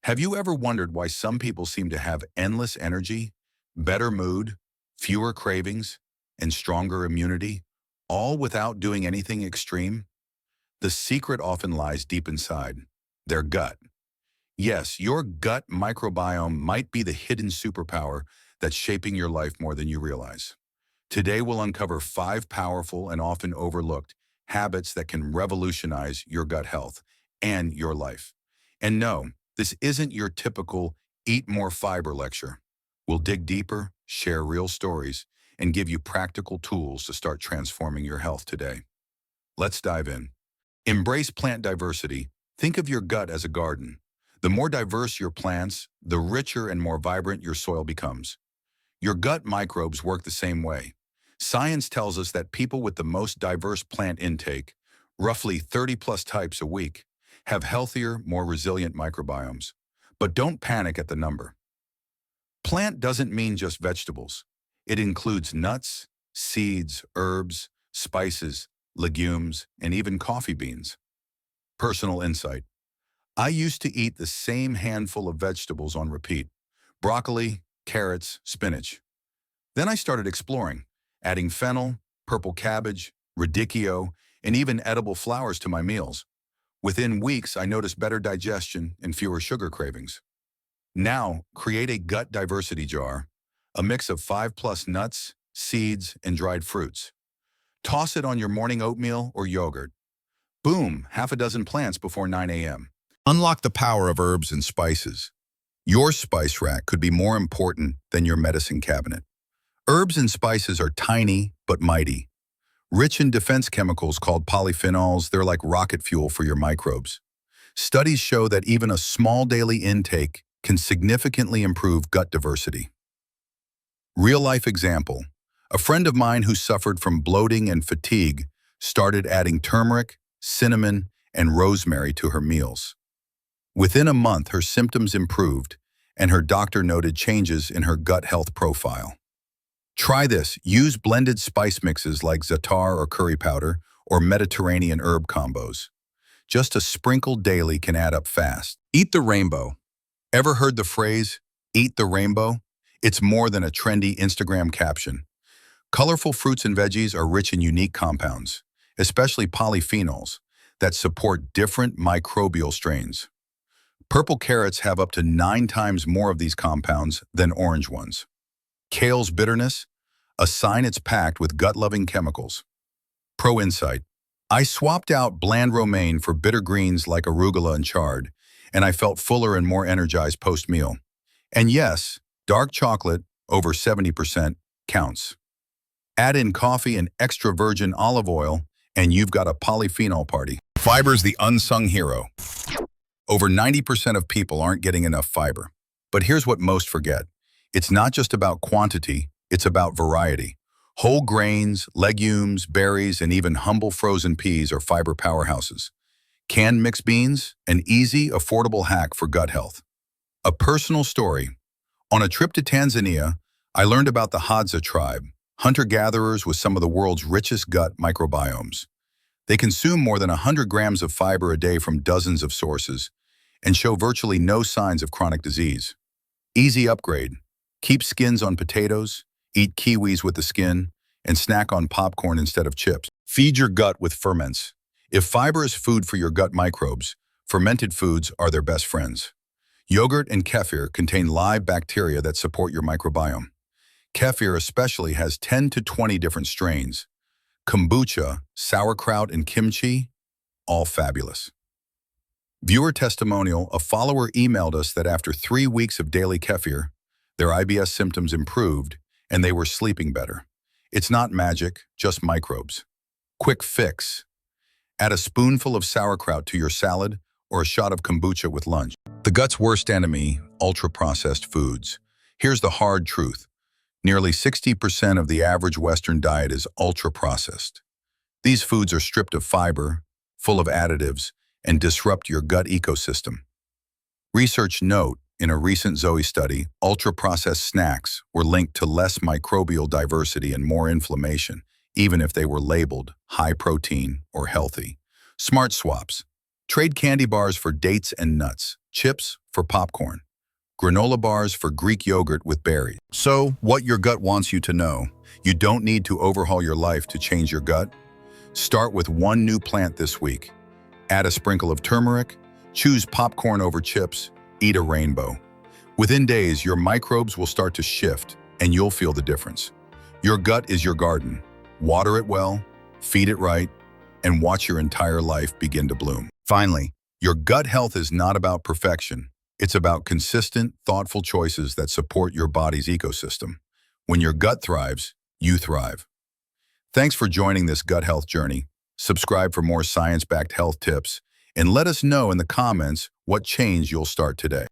Have you ever wondered why some people seem to have endless energy, better mood, fewer cravings, and stronger immunity, all without doing anything extreme? The secret often lies deep inside their gut. Yes, your gut microbiome might be the hidden superpower that's shaping your life more than you realize. Today, we'll uncover 5 powerful and often overlooked habits that can revolutionize your gut health and your life. And no, this isn't your typical eat more fiber lecture. We'll dig deeper, share real stories, and give you practical tools to start transforming your health today. Let's dive in. Embrace plant diversity. Think of your gut as a garden. The more diverse your plants, the richer and more vibrant your soil becomes. Your gut microbes work the same way. Science tells us that people with the most diverse plant intake, roughly 30 plus types a week, have healthier, more resilient microbiomes. But don't panic at the number. Plant doesn't mean just vegetables. It includes nuts, seeds, herbs, spices, legumes, and even coffee beans. Personal insight. I used to eat the same handful of vegetables on repeat: broccoli, carrots, spinach. Then I started exploring, adding fennel, purple cabbage, radicchio, and even edible flowers to my meals. Within weeks, I noticed better digestion and fewer sugar cravings. Now, create a gut diversity jar, a mix of 5+ nuts, seeds, and dried fruits. Toss it on your morning oatmeal or yogurt. Boom, half a dozen plants before 9 a.m. Unlock the power of herbs and spices. Your spice rack could be more important than your medicine cabinet. Herbs and spices are tiny but mighty. Rich in defense chemicals called polyphenols, they're like rocket fuel for your microbes. Studies show that even a small daily intake can significantly improve gut diversity. Real-life example. A friend of mine who suffered from bloating and fatigue started adding turmeric, cinnamon, and rosemary to her meals. Within a month, her symptoms improved, and her doctor noted changes in her gut health profile. Try this. Use blended spice mixes like za'atar or curry powder or Mediterranean herb combos. Just a sprinkle daily can add up fast. Eat the rainbow. Ever heard the phrase, eat the rainbow? It's more than a trendy Instagram caption. Colorful fruits and veggies are rich in unique compounds, especially polyphenols, that support different microbial strains. Purple carrots have up to 9 times more of these compounds than orange ones. Kale's bitterness, a sign it's packed with gut-loving chemicals. Pro insight. I swapped out bland romaine for bitter greens like arugula and chard, and I felt fuller and more energized post-meal. And yes, dark chocolate, over 70%, counts. Add in coffee and extra virgin olive oil, and you've got a polyphenol party. Fiber's the unsung hero. Over 90% of people aren't getting enough fiber. But here's what most forget. It's not just about quantity, it's about variety. Whole grains, legumes, berries, and even humble frozen peas are fiber powerhouses. Canned mixed beans, an easy, affordable hack for gut health. A personal story. On a trip to Tanzania, I learned about the Hadza tribe, hunter-gatherers with some of the world's richest gut microbiomes. They consume more than 100 grams of fiber a day from dozens of sources and show virtually no signs of chronic disease. Easy upgrade. Keep skins on potatoes, eat kiwis with the skin, and snack on popcorn instead of chips. Feed your gut with ferments. If fiber is food for your gut microbes, fermented foods are their best friends. Yogurt and kefir contain live bacteria that support your microbiome. Kefir especially has 10 to 20 different strains. Kombucha, sauerkraut, and kimchi, all fabulous. Viewer testimonial: a follower emailed us that after 3 weeks of daily kefir, their IBS symptoms improved and they were sleeping better. It's not magic, just microbes. Quick fix. Add a spoonful of sauerkraut to your salad or a shot of kombucha with lunch. The gut's worst enemy, ultra-processed foods. Here's the hard truth. Nearly 60% of the average Western diet is ultra-processed. These foods are stripped of fiber, full of additives, and disrupt your gut ecosystem. Research note, in a recent Zoe study, ultra-processed snacks were linked to less microbial diversity and more inflammation, even if they were labeled high protein or healthy. Smart swaps. Trade candy bars for dates and nuts, chips for popcorn, granola bars for Greek yogurt with berries. So, what your gut wants you to know. You don't need to overhaul your life to change your gut. Start with one new plant this week. Add a sprinkle of turmeric, choose popcorn over chips, eat a rainbow. Within days, your microbes will start to shift, and you'll feel the difference. Your gut is your garden. Water it well, feed it right, and watch your entire life begin to bloom. Finally, your gut health is not about perfection. It's about consistent, thoughtful choices that support your body's ecosystem. When your gut thrives, you thrive. Thanks for joining this gut health journey. Subscribe for more science-backed health tips, and let us know in the comments what change you'll start today.